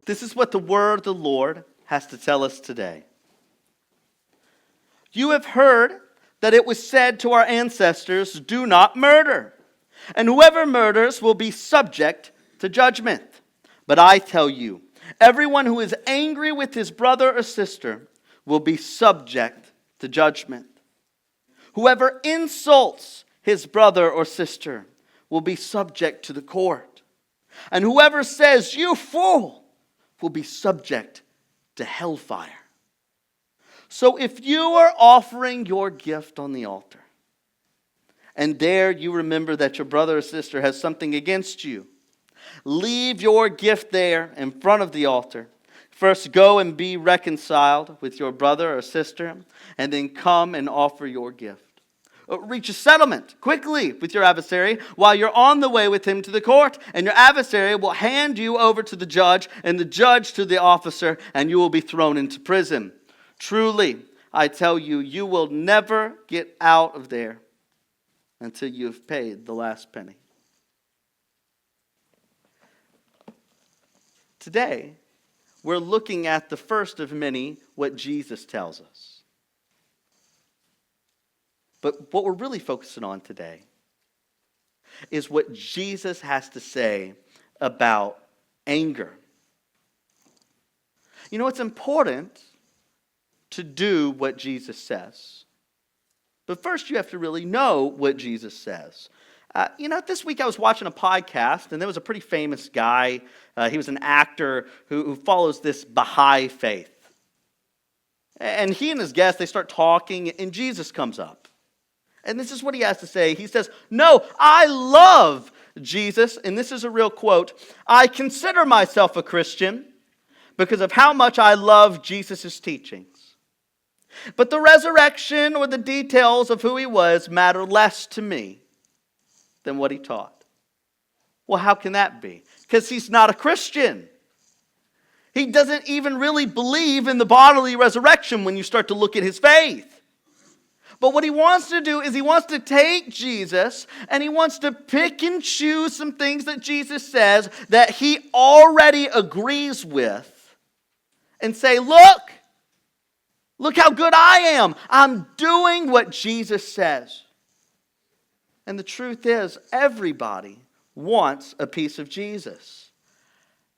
This is what the word of the Lord has to tell us today. You have heard that it was said to our ancestors, "Do not murder. And whoever murders will be subject to judgment." But I tell you, everyone who is angry with his brother or sister will be subject to judgment. Whoever insults his brother or sister will be subject to the court. And whoever says, "You fool," will be subject to hellfire. So if you are offering your gift on the altar, and there you remember that your brother or sister has something against you, leave your gift there in front of the altar. First go and be reconciled with your brother or sister, and then come and offer your gift. Reach a settlement quickly with your adversary while you're on the way with him to the court, and your adversary will hand you over to the judge, and the judge to the officer, and you will be thrown into prison. Truly, I tell you, you will never get out of there until you have paid the last penny. Today, we're looking at the first of many, what Jesus tells us. But what we're really focusing on today is what Jesus has to say about anger. You know, it's important to do what Jesus says. But first you have to really know what Jesus says. This week I was watching a podcast, and there was a pretty famous guy. He was an actor who follows this Baha'i faith. And he and his guest, they start talking, and Jesus comes up. And this is what he has to say. He says, "No, I love Jesus," and this is a real quote, "I consider myself a Christian because of how much I love Jesus' teachings. But the resurrection or the details of who he was matter less to me than what he taught." Well, how can that be? Because he's not a Christian. He doesn't even really believe in the bodily resurrection when you start to look at his faith. But what he wants to do is he wants to take Jesus and he wants to pick and choose some things that Jesus says that he already agrees with and say, look how good I am. I'm doing what Jesus says. And the truth is, everybody wants a piece of Jesus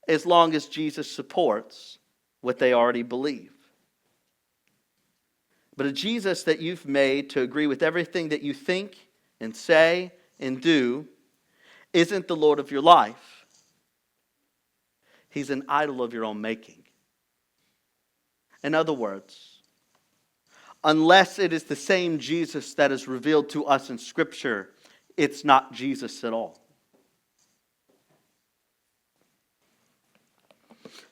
as long as Jesus supports what they already believe. But a Jesus that you've made to agree with everything that you think and say and do isn't the Lord of your life. He's an idol of your own making. In other words, unless it is the same Jesus that is revealed to us in Scripture, it's not Jesus at all.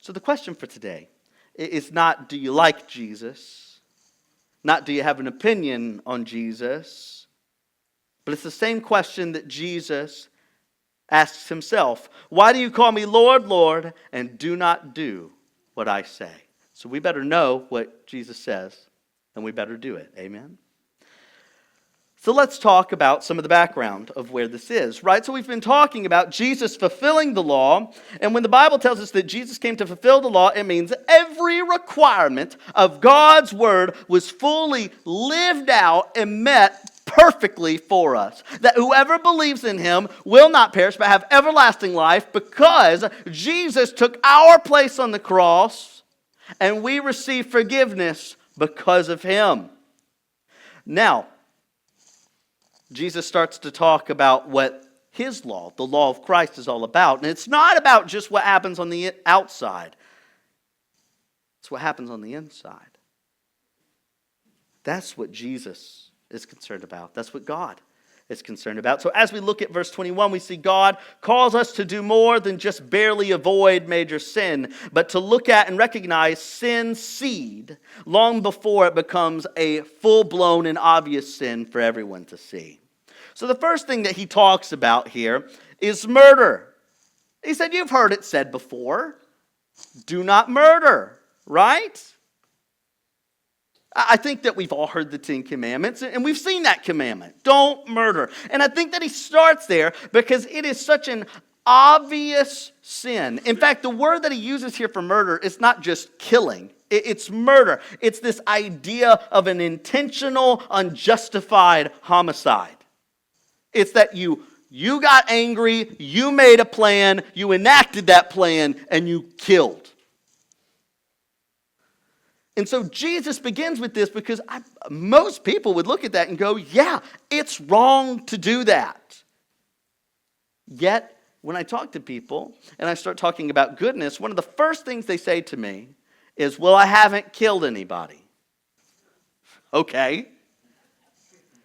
So the question for today is not, do you like Jesus? Not, do you have an opinion on Jesus? But it's the same question that Jesus asks himself. Why do you call me Lord, Lord, and do not do what I say? So we better know what Jesus says, and we better do it. Amen? So let's talk about some of the background of where this is, right? So we've been talking about Jesus fulfilling the law, and when the Bible tells us that Jesus came to fulfill the law, it means every requirement of God's word was fully lived out and met perfectly for us. That whoever believes in him will not perish but have everlasting life because Jesus took our place on the cross and we receive forgiveness because of him. Now, Jesus starts to talk about what his law, the law of Christ, is all about. And it's not about just what happens on the outside. It's what happens on the inside. That's what Jesus is concerned about. That's what God is concerned about. So as we look at verse 21, we see God calls us to do more than just barely avoid major sin, but to look at and recognize sin's seed long before it becomes a full-blown and obvious sin for everyone to see. So the first thing that he talks about here is murder. He said, you've heard it said before, do not murder, right? I think that we've all heard the 10 Commandments, and we've seen that commandment. Don't murder. And I think that he starts there because it is such an obvious sin. In fact, the word that he uses here for murder is not just killing. It's murder. It's this idea of an intentional, unjustified homicide. It's that you got angry, you made a plan, you enacted that plan, and you killed. And so Jesus begins with this because most people would look at that and go, yeah, it's wrong to do that. Yet, when I talk to people and I start talking about goodness, one of the first things they say to me is, well, I haven't killed anybody. Okay.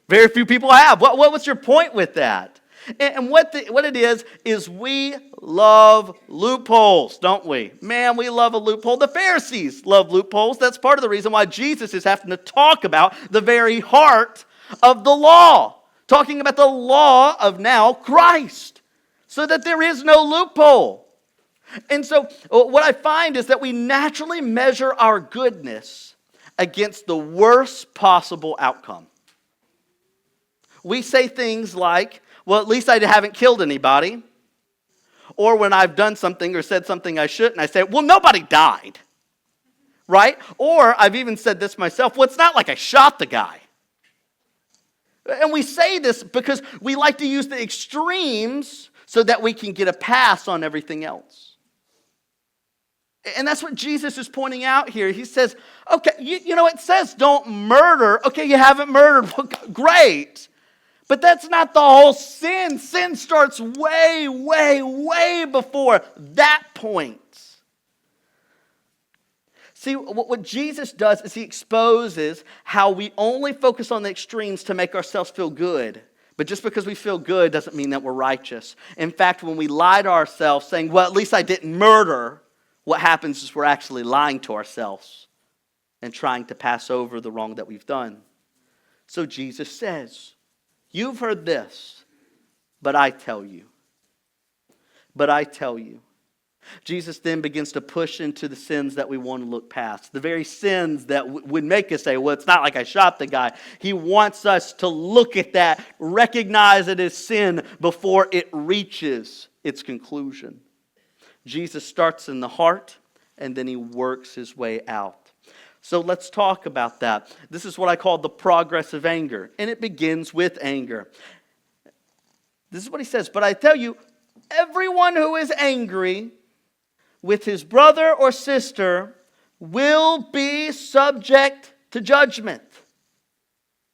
Very few people have. What's your point with that? And what it is we love loopholes, don't we? Man, we love a loophole. The Pharisees love loopholes. That's part of the reason why Jesus is having to talk about the very heart of the law. Talking about the law of now Christ. So that there is no loophole. And so what I find is that we naturally measure our goodness against the worst possible outcome. We say things like, well, at least I haven't killed anybody. Or when I've done something or said something I shouldn't, I say, well, nobody died. Right? Or I've even said this myself, well, it's not like I shot the guy. And we say this because we like to use the extremes so that we can get a pass on everything else. And that's what Jesus is pointing out here. He says, okay, you know, it says don't murder. Okay, you haven't murdered. Great. But that's not the whole sin. Sin starts way, way, way before that point. See, what Jesus does is he exposes how we only focus on the extremes to make ourselves feel good. But just because we feel good doesn't mean that we're righteous. In fact, when we lie to ourselves saying, well, at least I didn't murder, what happens is we're actually lying to ourselves and trying to pass over the wrong that we've done. So Jesus says, you've heard this, but I tell you. But I tell you. Jesus then begins to push into the sins that we want to look past. The very sins that would make us say, well, it's not like I shot the guy. He wants us to look at that, recognize it as sin before it reaches its conclusion. Jesus starts in the heart, and then he works his way out. So let's talk about that. This is what I call the progress of anger, and it begins with anger. This is what he says, but I tell you, everyone who is angry with his brother or sister will be subject to judgment.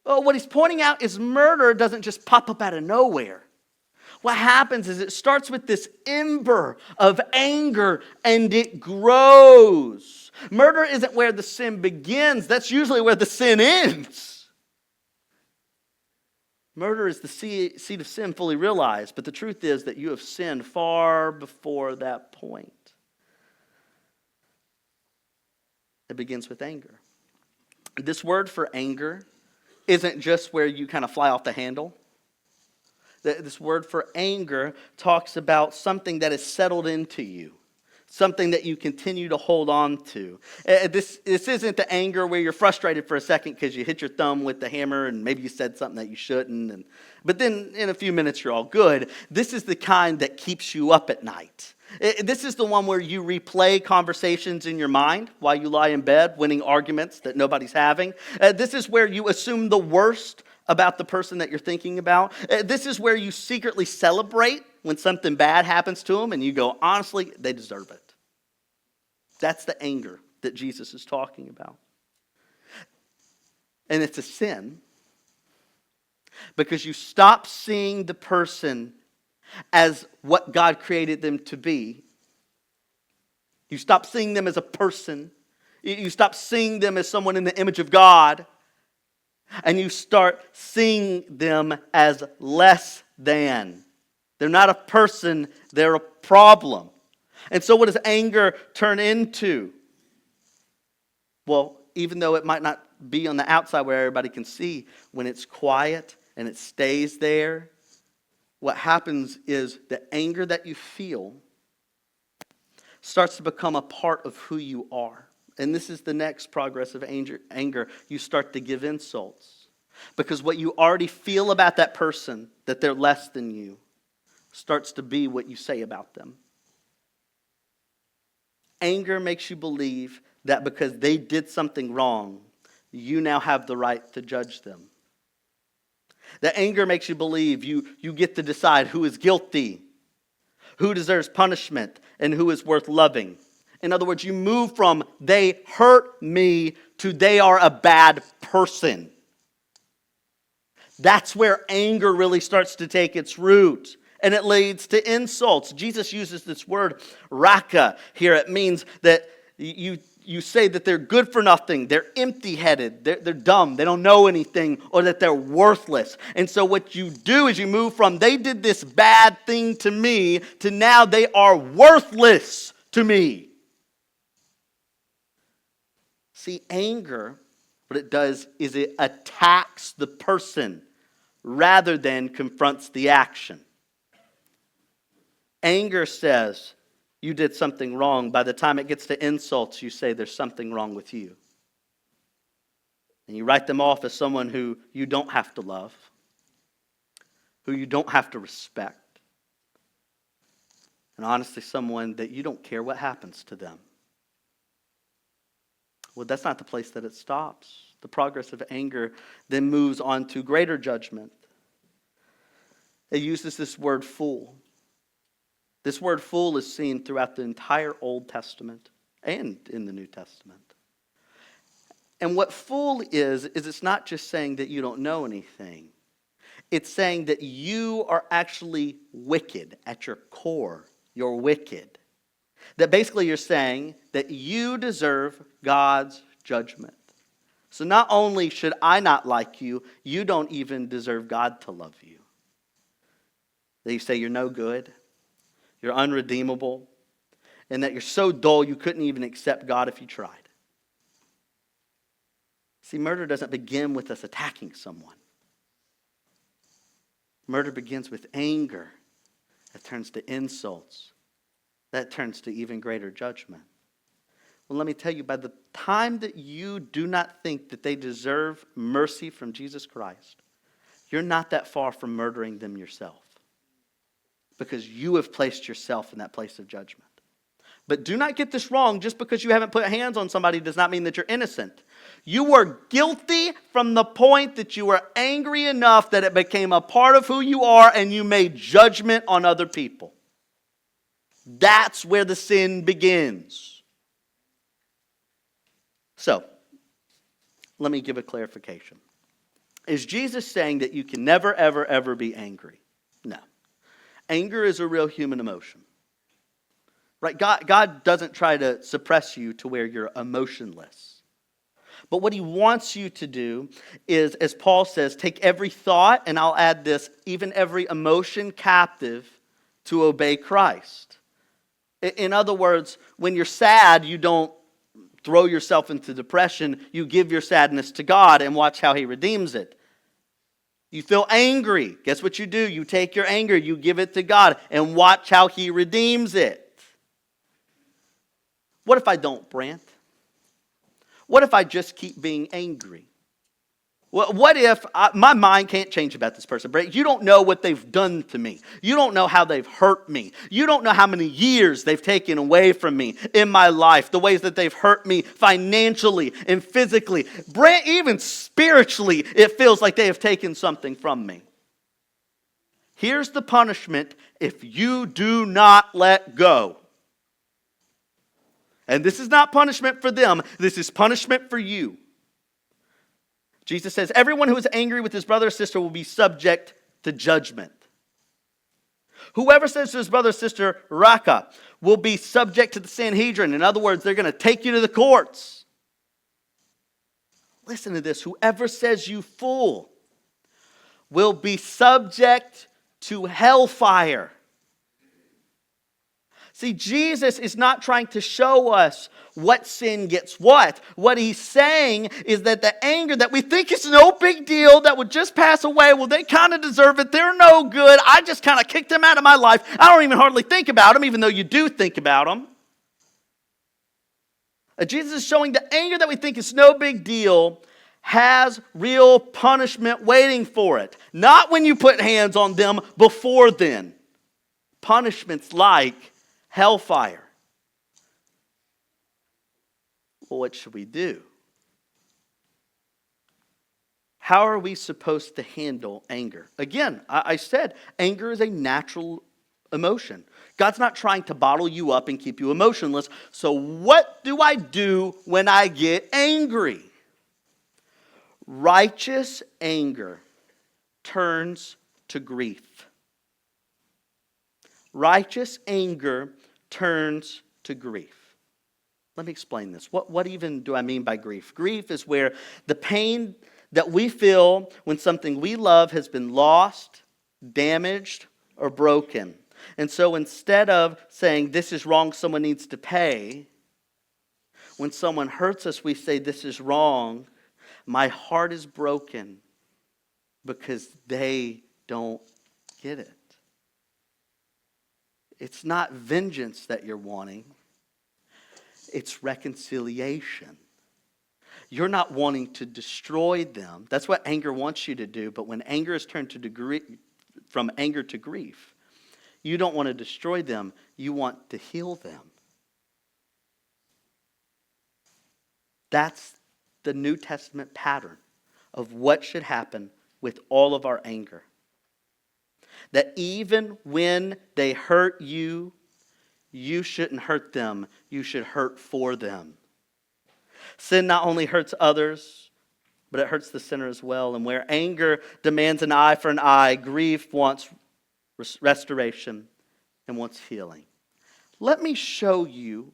Oh, what he's pointing out is murder doesn't just pop up out of nowhere. What happens is it starts with this ember of anger and it grows. Murder isn't where the sin begins. That's usually where the sin ends. Murder is the seed of sin fully realized, but the truth is that you have sinned far before that point. It begins with anger. This word for anger isn't just where you kind of fly off the handle. This word for anger talks about something that is settled into you. Something that you continue to hold on to. This isn't the anger where you're frustrated for a second because you hit your thumb with the hammer and maybe you said something that you shouldn't. But then in a few minutes you're all good. This is the kind that keeps you up at night. This is the one where you replay conversations in your mind while you lie in bed, winning arguments that nobody's having. This is where you assume the worst about the person that you're thinking about. This is where you secretly celebrate when something bad happens to them and you go, honestly, they deserve it. That's the anger that Jesus is talking about. And it's a sin because you stop seeing the person as what God created them to be. You stop seeing them as a person. You stop seeing them as someone in the image of God. And you start seeing them as less than. They're not a person, they're a problem. And so what does anger turn into? Well, even though it might not be on the outside where everybody can see, when it's quiet and it stays there, what happens is the anger that you feel starts to become a part of who you are. And this is the next progress of anger. You start to give insults. Because what you already feel about that person, that they're less than you, starts to be what you say about them. Anger makes you believe that because they did something wrong, you now have the right to judge them. That anger makes you believe you get to decide who is guilty, who deserves punishment, and who is worth loving. In other words, you move from they hurt me to they are a bad person. That's where anger really starts to take its root. And it leads to insults. Jesus uses this word, raka, here. It means that you say that they're good for nothing, they're empty-headed, they're dumb, they don't know anything, or that they're worthless. And so what you do is you move from they did this bad thing to me to now they are worthless to me. See, anger, what it does is it attacks the person rather than confronts the action. Anger says you did something wrong. By the time it gets to insults, you say there's something wrong with you. And you write them off as someone who you don't have to love, who you don't have to respect, and honestly, someone that you don't care what happens to them. Well, that's not the place that it stops. The progress of anger then moves on to greater judgment. It uses this word fool. This word fool is seen throughout the entire Old Testament and in the New Testament. And what fool is it's not just saying that you don't know anything. It's saying that you are actually wicked at your core. You're wicked. That basically you're saying that you deserve God's judgment. So not only should I not like you, you don't even deserve God to love you. That you say you're no good, you're unredeemable, and that you're so dull you couldn't even accept God if you tried. See, murder doesn't begin with us attacking someone. Murder begins with anger that turns to insults, that turns to even greater judgment. Well, let me tell you, by the time that you do not think that they deserve mercy from Jesus Christ, you're not that far from murdering them yourself, because you have placed yourself in that place of judgment. But do not get this wrong. Just because you haven't put hands on somebody does not mean that you're innocent. You were guilty from the point that you were angry enough that it became a part of who you are and you made judgment on other people. That's where the sin begins. So, let me give a clarification. Is Jesus saying that you can never, ever, ever be angry? No. Anger is a real human emotion. Right? God doesn't try to suppress you to where you're emotionless. But what he wants you to do is, as Paul says, take every thought, and I'll add this, even every emotion captive to obey Christ. In other words, when you're sad, you don't throw yourself into depression. You give your sadness to God and watch how he redeems it. You feel angry. Guess what you do? You take your anger, you give it to God, and watch how he redeems it. What if I don't, Brant? What if I just keep being angry? What if my mind can't change about this person? Brant, you don't know what they've done to me. You don't know how they've hurt me. You don't know how many years they've taken away from me in my life, the ways that they've hurt me financially and physically. Brant, even spiritually, it feels like they have taken something from me. Here's the punishment if you do not let go. And this is not punishment for them. This is punishment for you. Jesus says, everyone who is angry with his brother or sister will be subject to judgment. Whoever says to his brother or sister, Raka, will be subject to the Sanhedrin. In other words, they're going to take you to the courts. Listen to this. Whoever says you fool will be subject to hellfire. See, Jesus is not trying to show us what sin gets what. What he's saying is that the anger that we think is no big deal, that would just pass away, well, they kind of deserve it. They're no good. I just kind of kicked them out of my life. I don't even hardly think about them, even though you do think about them. Jesus is showing the anger that we think is no big deal has real punishment waiting for it. Not when you put hands on them, before then. punishments like hellfire. Well, what should we do? How are we supposed to handle anger? Again, I said anger is a natural emotion. God's not trying to bottle you up and keep you emotionless. So what do I do when I get angry? Righteous anger turns to grief. Righteous anger turns to grief. Let me explain this. What even do I mean by grief? Grief is where the pain that we feel when something we love has been lost, damaged, or broken. And so instead of saying, this is wrong, someone needs to pay, when someone hurts us, we say, this is wrong, my heart is broken because they don't get it. It's not vengeance that you're wanting. It's reconciliation. You're not wanting to destroy them. That's what anger wants you to do. But when anger is turned from anger to grief, you don't want to destroy them. You want to heal them. That's the New Testament pattern of what should happen with all of our anger. That even when they hurt you, you shouldn't hurt them. You should hurt for them. Sin not only hurts others, but it hurts the sinner as well. And where anger demands an eye for an eye, grief wants restoration and wants healing. Let me show you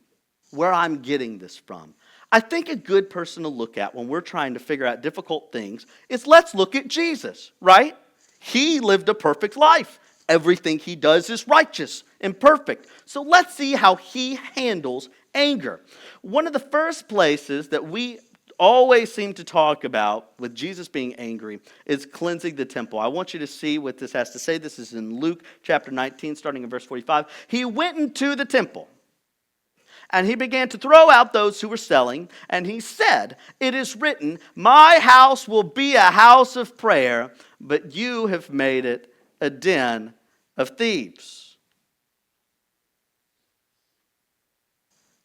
where I'm getting this from. I think a good person to look at when we're trying to figure out difficult things is let's look at Jesus, right? He lived a perfect life. Everything he does is righteous and perfect. So let's see how he handles anger. One of the first places that we always seem to talk about with Jesus being angry is cleansing the temple. I want you to see what this has to say. This is in Luke chapter 19, starting in verse 45. He went into the temple, and he began to throw out those who were selling, and he said, "It is written, my house will be a house of prayer, but you have made it a den of thieves."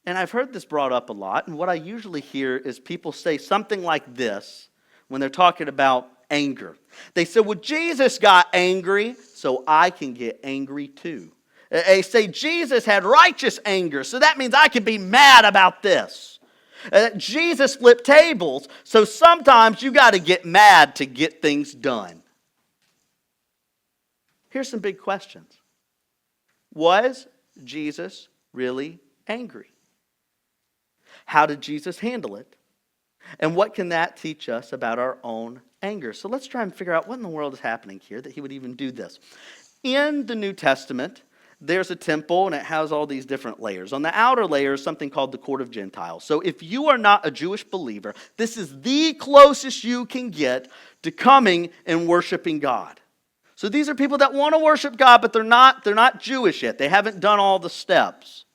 And I've heard this brought up a lot, and what I usually hear is people say something like this when they're talking about anger. They say, well, Jesus got angry, so I can get angry too. They say Jesus had righteous anger, so that means I can be mad about this. Jesus flipped tables, so sometimes you got to get mad to get things done. Here's some big questions. Was Jesus really angry? How did Jesus handle it? And what can that teach us about our own anger? So let's try and figure out what in the world is happening here that he would even do this. In the New Testament, there's a temple and it has all these different layers. On the outer layer is something called the court of Gentiles. So if you are not a Jewish believer, this is the closest you can get to coming and worshiping God. So these are people that want to worship God, but they're not Jewish yet. They haven't done all the steps.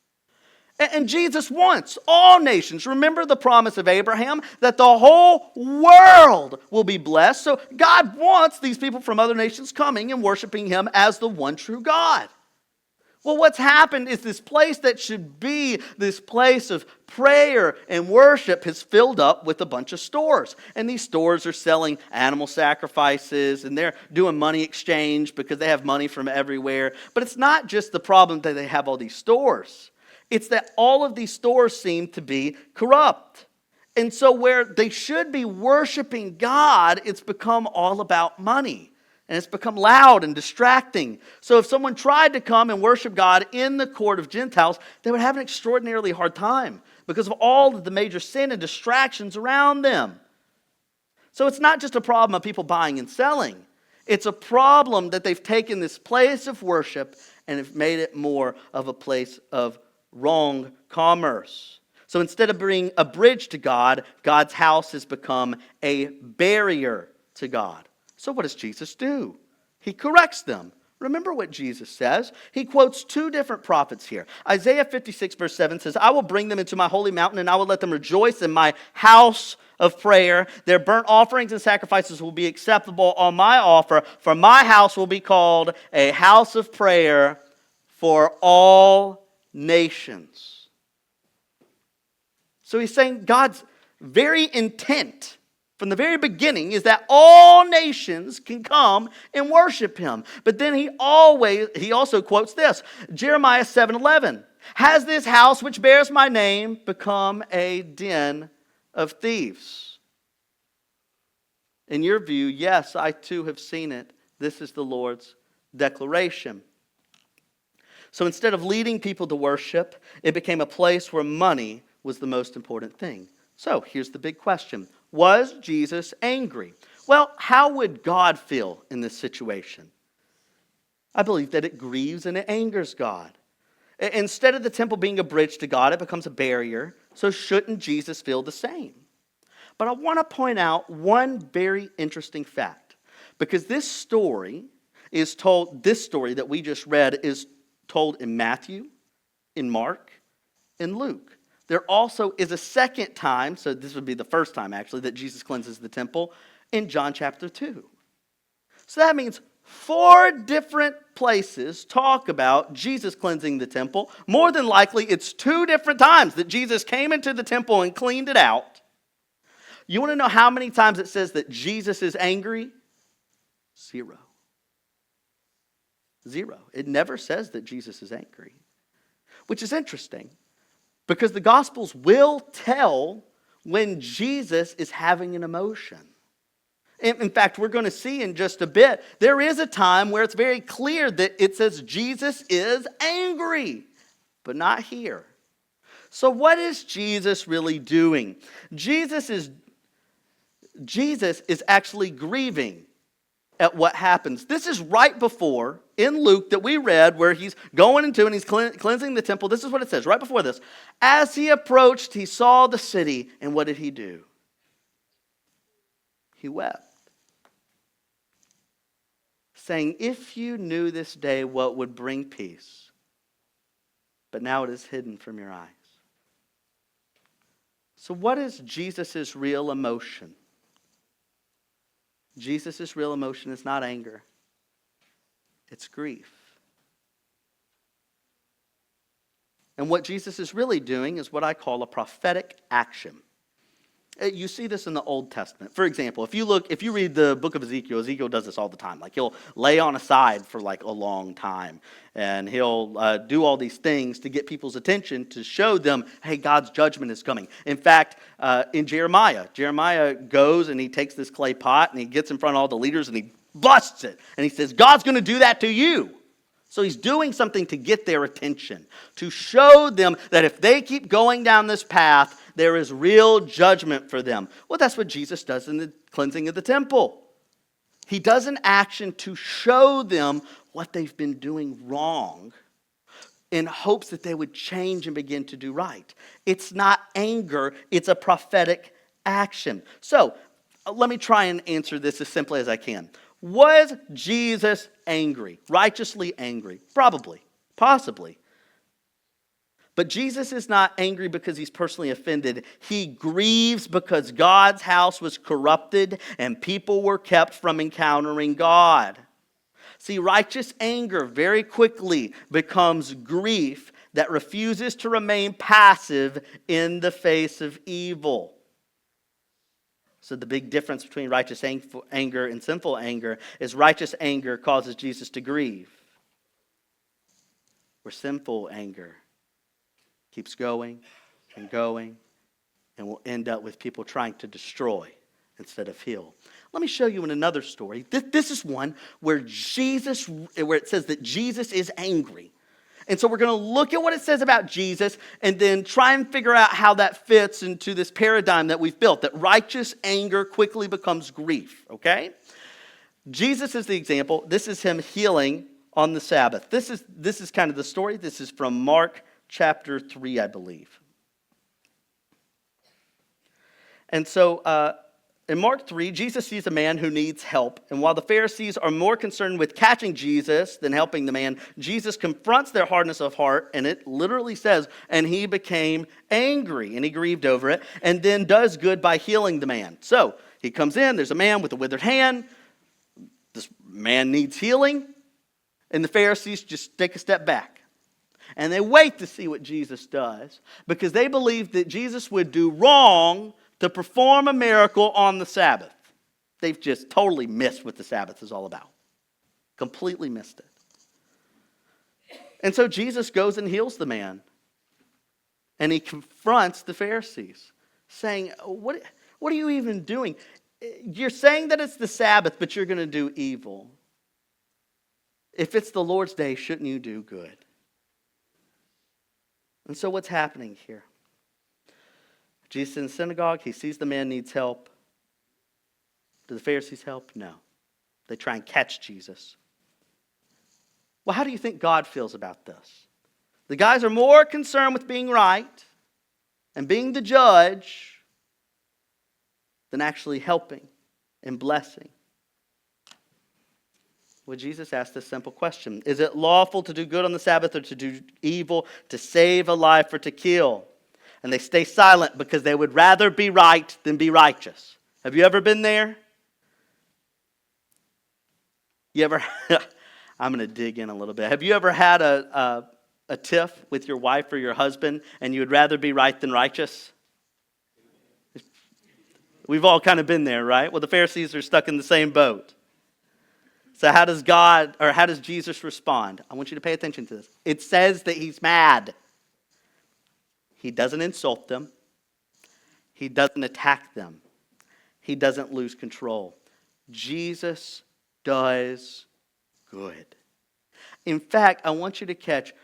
And Jesus wants all nations. Remember the promise of Abraham that the whole world will be blessed. So God wants these people from other nations coming and worshiping him as the one true God. Well, what's happened is this place that should be this place of prayer and worship has filled up with a bunch of stores. And these stores are selling animal sacrifices and they're doing money exchange because they have money from everywhere. But it's not just the problem that they have all these stores. It's that all of these stores seem to be corrupt. And so where they should be worshiping God, it's become all about money. And it's become loud and distracting. So if someone tried to come and worship God in the court of Gentiles, they would have an extraordinarily hard time because of all of the major sin and distractions around them. So it's not just a problem of people buying and selling. It's a problem that they've taken this place of worship and have made it more of a place of wrong commerce. So instead of being a bridge to God, God's house has become a barrier to God. So what does Jesus do? He corrects them. Remember what Jesus says. He quotes two different prophets here. Isaiah 56 verse 7 says, "I will bring them into my holy mountain and I will let them rejoice in my house of prayer. Their burnt offerings and sacrifices will be acceptable on my offer, for my house will be called a house of prayer for all nations. So he's saying God's very intent from the very beginning is that all nations can come and worship him. But then he also quotes this, Jeremiah 7:11. Has this house which bears my name become a den of thieves? In your view, yes, I too have seen it. This is the Lord's declaration. So instead of leading people to worship, it became a place where money was the most important thing. So here's the big question. Was Jesus angry? Well, how would God feel in this situation? I believe that it grieves and it angers God. Instead of the temple being a bridge to God, it becomes a barrier. So shouldn't Jesus feel the same? But I want to point out one very interesting fact. Because this story that we just read is told in Matthew, in Mark, in Luke. There also is a second time, so this would be the first time actually, that Jesus cleanses the temple in John chapter 2. So that means 4 different places talk about Jesus cleansing the temple. More than likely, it's 2 different times that Jesus came into the temple and cleaned it out. You want to know how many times it says that Jesus is angry? 0. 0. It never says that Jesus is angry, which is interesting. Because the Gospels will tell when Jesus is having an emotion. In fact, we're going to see in just a bit, there is a time where it's very clear that it says Jesus is angry, but not here. So what is Jesus really doing? Jesus is actually grieving at what happens. This is right before, in Luke that we read, where he's going into and he's cleansing the temple. This is what it says, right before this. As he approached, he saw the city, and what did he do? He wept, saying, if you knew this day what would bring peace, but now it is hidden from your eyes. So what is Jesus' real emotion? Jesus' real emotion is not anger. It's grief. And what Jesus is really doing is what I call a prophetic action. You see this in the Old Testament. For example, if you read the book of Ezekiel, Ezekiel does this all the time. Like he'll lay on a side for like a long time. And he'll do all these things to get people's attention to show them, hey, God's judgment is coming. In fact, in Jeremiah goes and he takes this clay pot and he gets in front of all the leaders and he busts it. And he says, God's going to do that to you. So he's doing something to get their attention, to show them that if they keep going down this path, there is real judgment for them. Well, that's what Jesus does in the cleansing of the temple. He does an action to show them what they've been doing wrong in hopes that they would change and begin to do right. It's not anger, it's a prophetic action. So, let me try and answer this as simply as I can. Was Jesus angry? Righteously angry? Probably. Possibly. But Jesus is not angry because he's personally offended. He grieves because God's house was corrupted and people were kept from encountering God. See, righteous anger very quickly becomes grief that refuses to remain passive in the face of evil. So the big difference between righteous anger and sinful anger is righteous anger causes Jesus to grieve, where sinful anger keeps going and going and will end up with people trying to destroy instead of heal. Let me show you in another story. This is one where it says that Jesus is angry. And so we're going to look at what it says about Jesus and then try and figure out how that fits into this paradigm that we've built, that righteous anger quickly becomes grief, okay? Jesus is the example. This is him healing on the Sabbath. This is kind of the story. This is from Mark chapter 3, I believe. And so in Mark 3, Jesus sees a man who needs help. And while the Pharisees are more concerned with catching Jesus than helping the man, Jesus confronts their hardness of heart. And it literally says, and he became angry and he grieved over it and then does good by healing the man. So he comes in, there's a man with a withered hand. This man needs healing. And the Pharisees just take a step back. And they wait to see what Jesus does because they believe that Jesus would do wrong to perform a miracle on the Sabbath. They've just totally missed what the Sabbath is all about. Completely missed it. And so Jesus goes and heals the man. And he confronts the Pharisees, saying, what are you even doing? You're saying that it's the Sabbath, but you're going to do evil. If it's the Lord's day, shouldn't you do good? And so what's happening here? Jesus is in the synagogue. He sees the man needs help. Do the Pharisees help? No. They try and catch Jesus. Well, how do you think God feels about this? The guys are more concerned with being right and being the judge than actually helping and blessing. Well, Jesus asked this simple question. Is it lawful to do good on the Sabbath or to do evil, to save a life or to kill? And they stay silent because they would rather be right than be righteous. Have you ever been there? You ever, I'm going to dig in a little bit. Have you ever had a tiff with your wife or your husband and you would rather be right than righteous? We've all kind of been there, right? Well, the Pharisees are stuck in the same boat. So how does Jesus respond? I want you to pay attention to this. It says that he's mad. He doesn't insult them. He doesn't attack them. He doesn't lose control. Jesus does good. In fact, I want you to catch,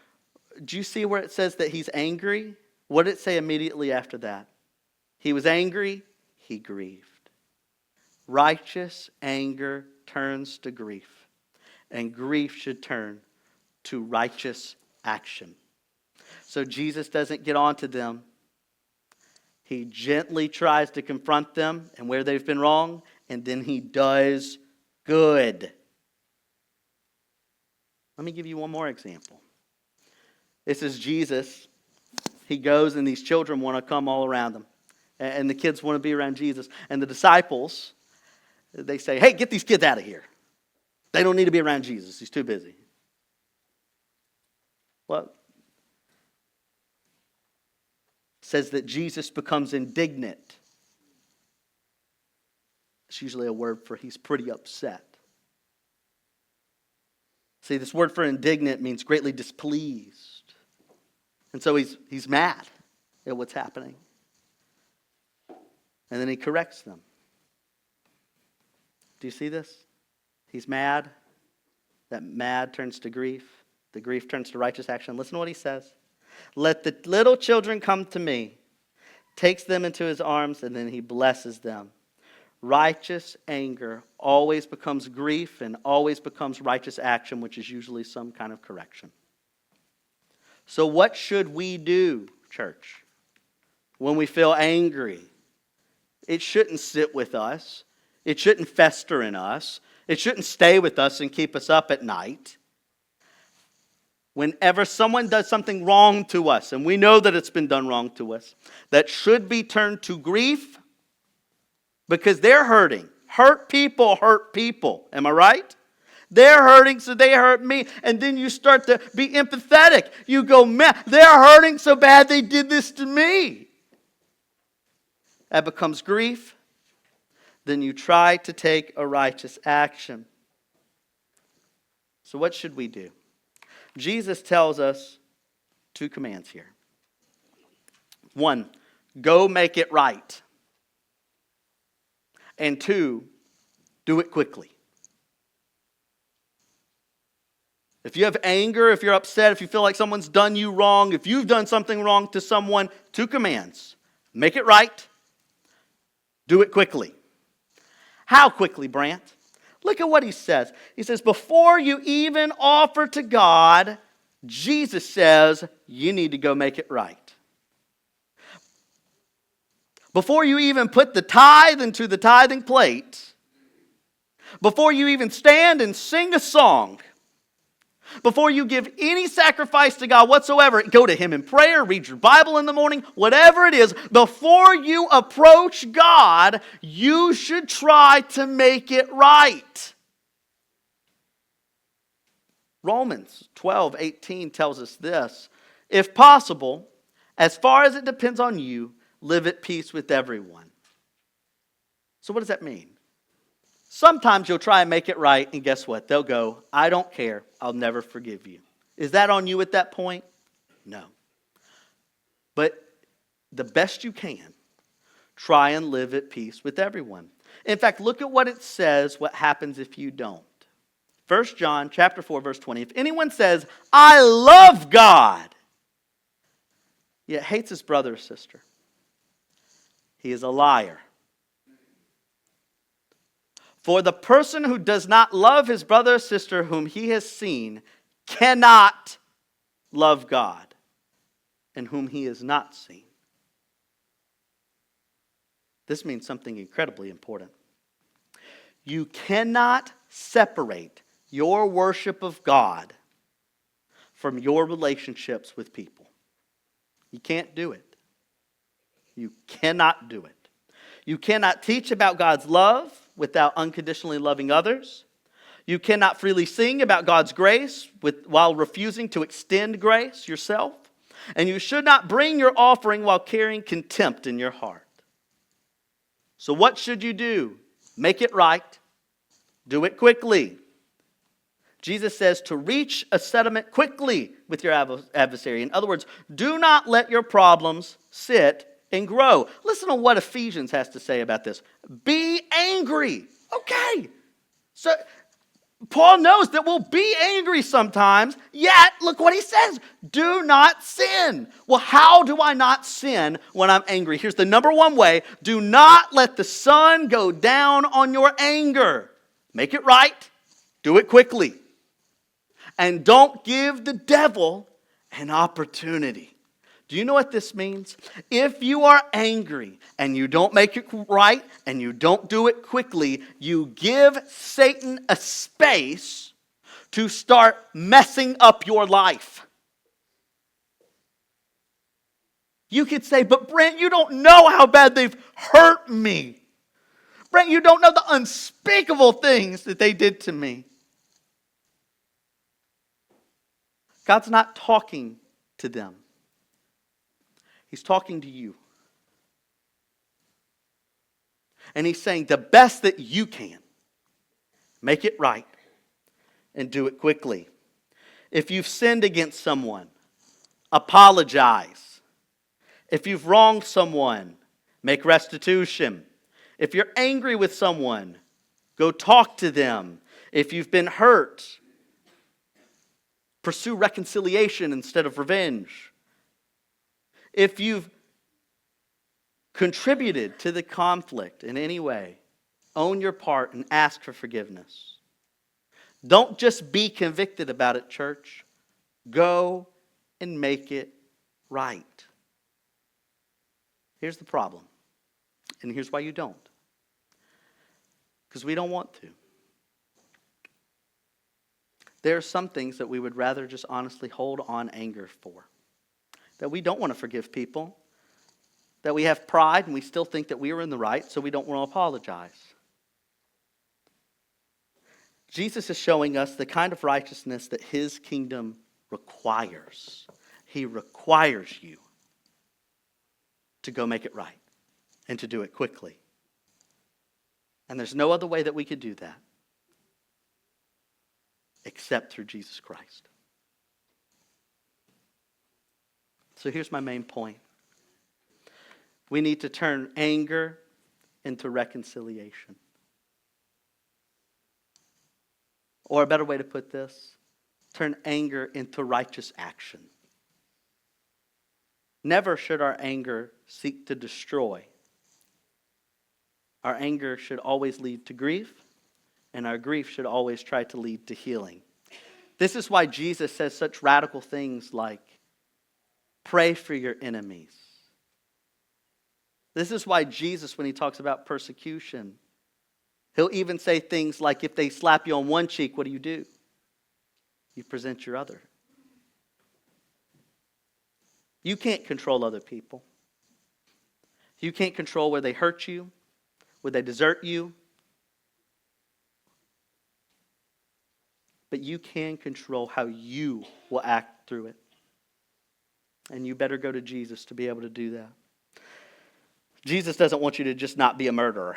do you see where it says that he's angry? What did it say immediately after that? He was angry, he grieved. Righteous anger turns to grief, and grief should turn to righteous action. So Jesus doesn't get on to them. He gently tries to confront them and where they've been wrong, and then he does good. Let me give you one more example. This is Jesus. He goes and these children want to come all around him. And the kids want to be around Jesus. And the disciples, they say, hey, get these kids out of here. They don't need to be around Jesus. He's too busy. Well, it says that Jesus becomes indignant. It's usually a word for he's pretty upset. See, this word for indignant means greatly displeased. And so he's mad at what's happening. And then he corrects them. Do you see this? He's mad. That mad turns to grief. The grief turns to righteous action. Listen to what he says. Let the little children come to me. Takes them into his arms, and then he blesses them. Righteous anger always becomes grief and always becomes righteous action, which is usually some kind of correction. So what should we do, church, when we feel angry? It shouldn't sit with us. It shouldn't fester in us. It shouldn't stay with us and keep us up at night. Whenever someone does something wrong to us, and we know that it's been done wrong to us, that should be turned to grief because they're hurting. Hurt people. Am I right? They're hurting, so they hurt me. And then you start to be empathetic. You go, man, they're hurting so bad they did this to me. That becomes grief. Then you try to take a righteous action. So what should we do? Jesus tells us 2 commands here. 1, go make it right. And 2, do it quickly. If you have anger, if you're upset, if you feel like someone's done you wrong, if you've done something wrong to someone, 2 commands. Make it right. Do it quickly. How quickly, Brant? Look at what he says. He says, before you even offer to God, Jesus says, you need to go make it right. Before you even put the tithe into the tithing plate, before you even stand and sing a song, before you give any sacrifice to God whatsoever, go to Him in prayer, read your Bible in the morning, whatever it is, before you approach God, you should try to make it right. Romans 12:18 tells us this. If possible, as far as it depends on you, live at peace with everyone. So what does that mean? Sometimes you'll try and make it right, and guess what? They'll go, I don't care. I'll never forgive you. Is that on you at that point? No. But the best you can, try and live at peace with everyone. In fact, look at what it says, what happens if you don't. 1 John chapter 4, verse 20. If anyone says, I love God, yet hates his brother or sister, he is a liar. For the person who does not love his brother or sister whom he has seen cannot love God and whom he has not seen. This means something incredibly important. You cannot separate your worship of God from your relationships with people. You can't do it. You cannot do it. You cannot teach about God's love without unconditionally loving others. You cannot freely sing about God's grace while refusing to extend grace yourself. And you should not bring your offering while carrying contempt in your heart. So what should you do? Make it right. Do it quickly. Jesus says to reach a settlement quickly with your adversary. In other words, do not let your problems sit and grow. Listen to what Ephesians has to say about this. Be angry. Okay. So Paul knows that we'll be angry sometimes, yet look what he says. Do not sin. Well, how do I not sin when I'm angry? Here's the number one way. Do not let the sun go down on your anger. Make it right. Do it quickly. And don't give the devil an opportunity. Do you know what this means? If you are angry and you don't make it right and you don't do it quickly, you give Satan a space to start messing up your life. You could say, but Brent, you don't know how bad they've hurt me. Brent, you don't know the unspeakable things that they did to me. God's not talking to them. He's talking to you. And he's saying the best that you can. Make it right. And do it quickly. If you've sinned against someone, apologize. If you've wronged someone, make restitution. If you're angry with someone, go talk to them. If you've been hurt, pursue reconciliation instead of revenge. If you've contributed to the conflict in any way, own your part and ask for forgiveness. Don't just be convicted about it, church. Go and make it right. Here's the problem, and here's why you don't. Because we don't want to. There are some things that we would rather just honestly hold on anger for. That we don't want to forgive people. That we have pride and we still think that we are in the right, so we don't want to apologize. Jesus is showing us the kind of righteousness that his kingdom requires. He requires you to go make it right and to do it quickly. And there's no other way that we could do that except through Jesus Christ. So here's my main point. We need to turn anger into reconciliation. Or a better way to put this, turn anger into righteous action. Never should our anger seek to destroy. Our anger should always lead to grief, and our grief should always try to lead to healing. This is why Jesus says such radical things like, pray for your enemies. This is why Jesus, when he talks about persecution, he'll even say things like, if they slap you on one cheek, what do? You present your other. You can't control other people. You can't control where they hurt you, where they desert you. but you can control how you will act through it. And you better go to Jesus to be able to do that. Jesus doesn't want you to just not be a murderer.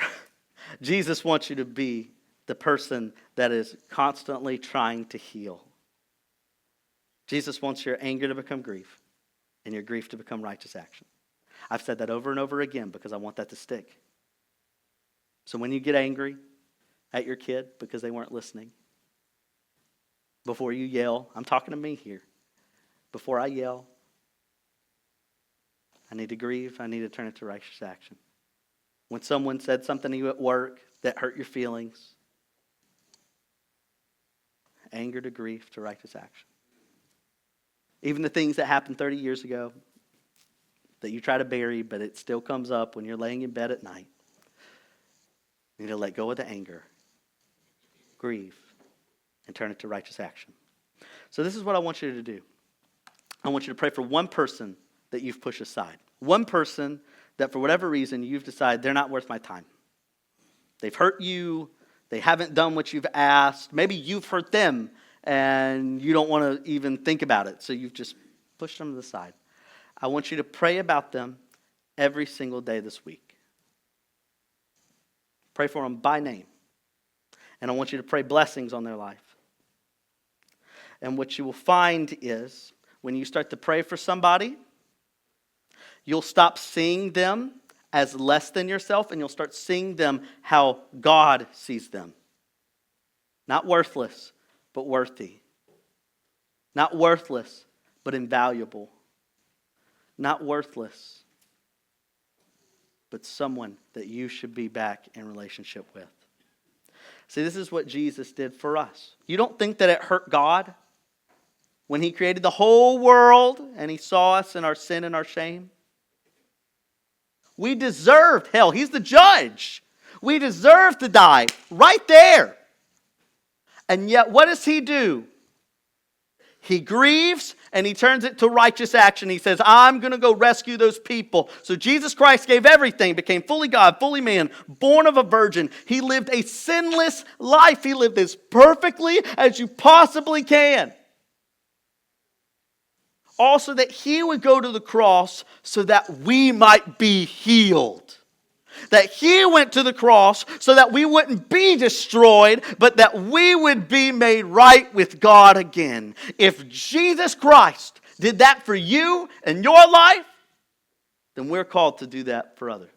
Jesus wants you to be the person that is constantly trying to heal. Jesus wants your anger to become grief and your grief to become righteous action. I've said that over and over again because I want that to stick. So when you get angry at your kid because they weren't listening, before you yell, I'm talking to me here. Before I yell, I need to grieve. I need to turn it to righteous action. When someone said something to you at work that hurt your feelings, anger to grief to righteous action. Even the things that happened 30 years ago that you try to bury, but it still comes up when you're laying in bed at night. You need to let go of the anger, grieve, and turn it to righteous action. So this is what I want you to do. I want you to pray for one person that you've pushed aside. One person that for whatever reason you've decided they're not worth my time. They've hurt you. They haven't done what you've asked. Maybe you've hurt them and you don't want to even think about it. So you've just pushed them to the side. I want you to pray about them every single day this week. Pray for them by name. And I want you to pray blessings on their life. And what you will find is when you start to pray for somebody, you'll stop seeing them as less than yourself, and you'll start seeing them how God sees them. Not worthless, but worthy. Not worthless, but invaluable. Not worthless, but someone that you should be back in relationship with. See, this is what Jesus did for us. You don't think that it hurt God when He created the whole world and He saw us in our sin and our shame? We deserved hell. He's the judge. We deserve to die right there. And yet, what does He do? He grieves and He turns it to righteous action. He says, I'm going to go rescue those people. So Jesus Christ gave everything, became fully God, fully man, born of a virgin. He lived a sinless life. He lived as perfectly as you possibly can. Also that He would go to the cross so that we might be healed. That He went to the cross so that we wouldn't be destroyed, but that we would be made right with God again. If Jesus Christ did that for you and your life, then we're called to do that for others.